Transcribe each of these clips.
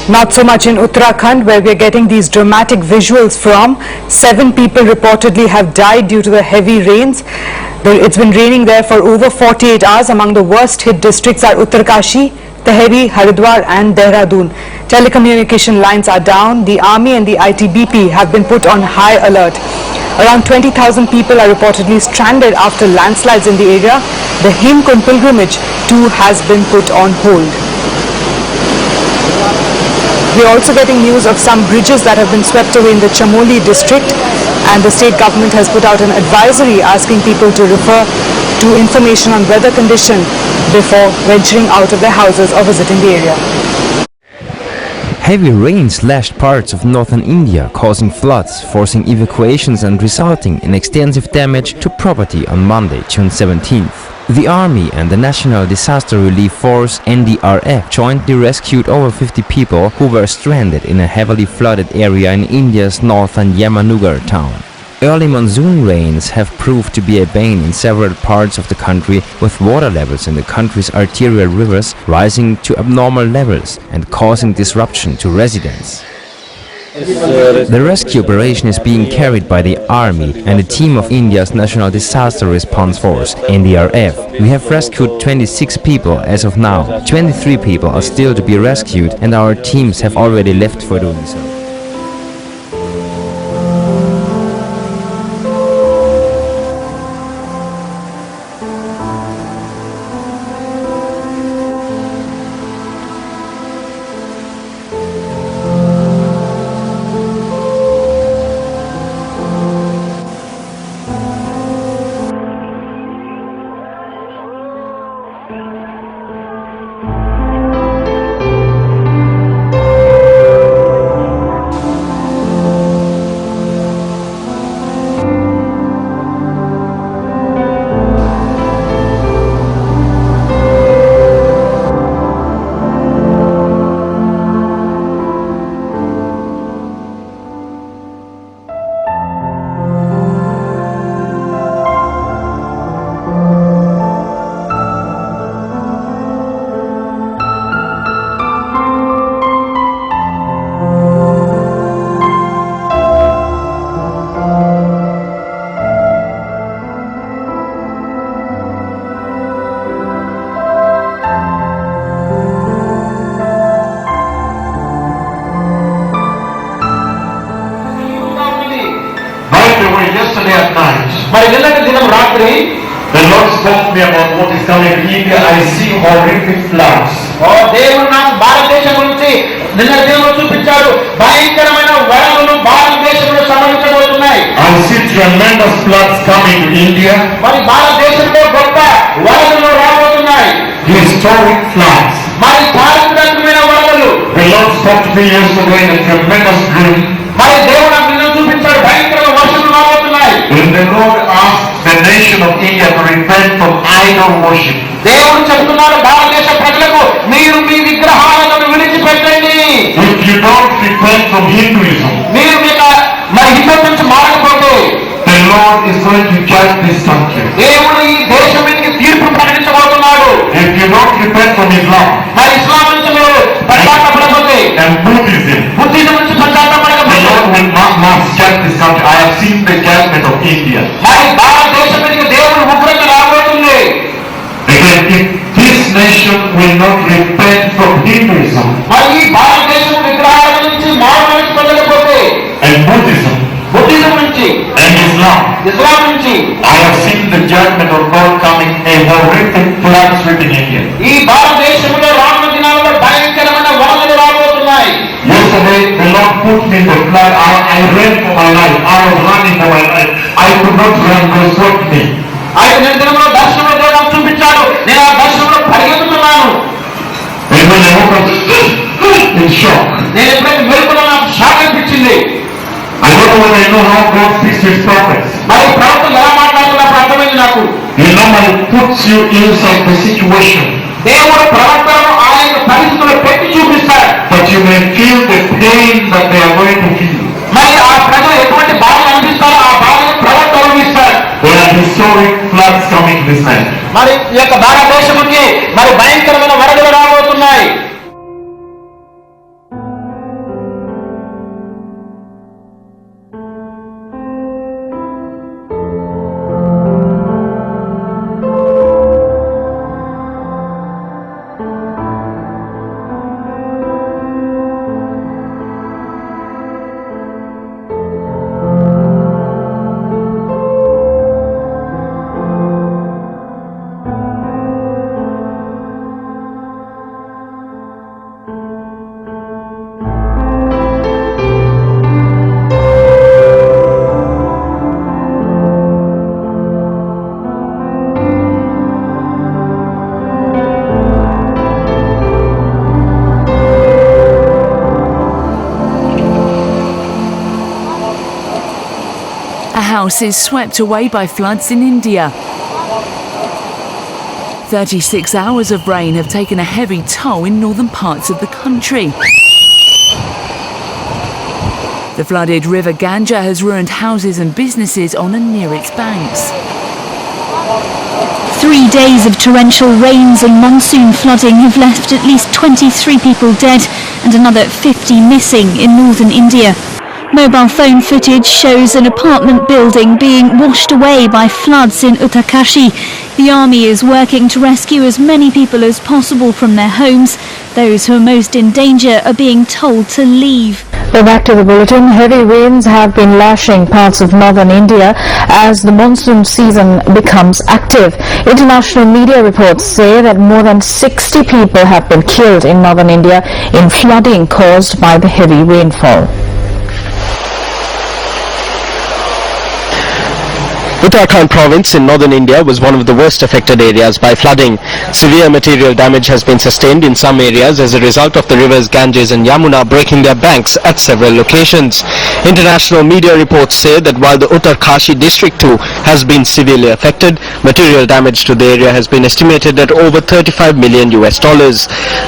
Not so much in Uttarakhand, where we are getting these dramatic visuals from. 7 people reportedly have died due to the heavy rains. It's been raining there for over 48 hours. Among the worst hit districts are Uttarkashi, Tehri, Haridwar and Dehradun. Telecommunication lines are down. The army and the ITBP have been put on high alert. Around 20,000 people are reportedly stranded after landslides in the area. The Hemkund pilgrimage too has been put on hold. We are also getting news of some bridges that have been swept away in the Chamoli district, and the state government has put out an advisory asking people to refer to information on weather condition before venturing out of their houses or visiting the area. Heavy rains lashed parts of northern India, causing floods, forcing evacuations and resulting in extensive damage to property on Monday, June 17th. The Army and the National Disaster Relief Force (NDRF) jointly rescued over 50 people who were stranded in a heavily flooded area in India's northern Yamnagar town. Early monsoon rains have proved to be a bane in several parts of the country, with water levels in the country's arterial rivers rising to abnormal levels and causing disruption to residents. The rescue operation is being carried by the Army and a team of India's National Disaster Response Force (NDRF). We have rescued 26 people as of now. 23 people are still to be rescued, and our teams have already left for doing so. Yesterday at night, the Lord spoke to me about what is coming to India. I see horrific floods. I see tremendous floods coming to India. Historic floods. The Lord spoke to me yesterday in a tremendous dream. When the Lord asked the nation of India to repent from idol worship, if you don't repent from Hinduism, the Lord is going to judge this country. If you don't repent from Islam and Buddhism, the Lord will not judge this country. I have seen the judgment of India. Again, if this nation will not repent from Hinduism and Buddhism and Islam, I have seen the judgment of God coming, a horrific flood sweeping India. Yesterday, the Lord put me in the flood. I ran for my life. I was running for my life. I could not run. God swept me. And when I woke up in shock, I don't know whether you know how God speaks to his prophets. He normally puts you inside the situation, but you may feel the pain that they are going to feel. There are historic floods coming this night. భారతదేశంకి భయంకరమైన వరదలు రాబోతున్నాయి. A house is swept away by floods in India. 36 hours of rain have taken a heavy toll in northern parts of the country. The flooded river Ganga has ruined houses and businesses on and near its banks. 3 days of torrential rains and monsoon flooding have left at least 23 people dead and another 50 missing in northern India. Mobile phone footage shows an apartment building being washed away by floods in Uttarakhand. The army is working to rescue as many people as possible from their homes. Those who are most in danger are being told to leave. Well, back to the bulletin. Heavy rains have been lashing parts of northern India as the monsoon season becomes active. International media reports say that more than 60 people have been killed in northern India in flooding caused by the heavy rainfall. Uttarakhand province in northern India was one of the worst affected areas by flooding. Severe material damage has been sustained in some areas as a result of the rivers Ganges and Yamuna breaking their banks at several locations. International media reports say that while the Uttarakhand district too has been severely affected, material damage to the area has been estimated at over $35 million.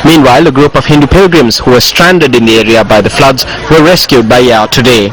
Meanwhile, a group of Hindu pilgrims who were stranded in the area by the floods were rescued by air today.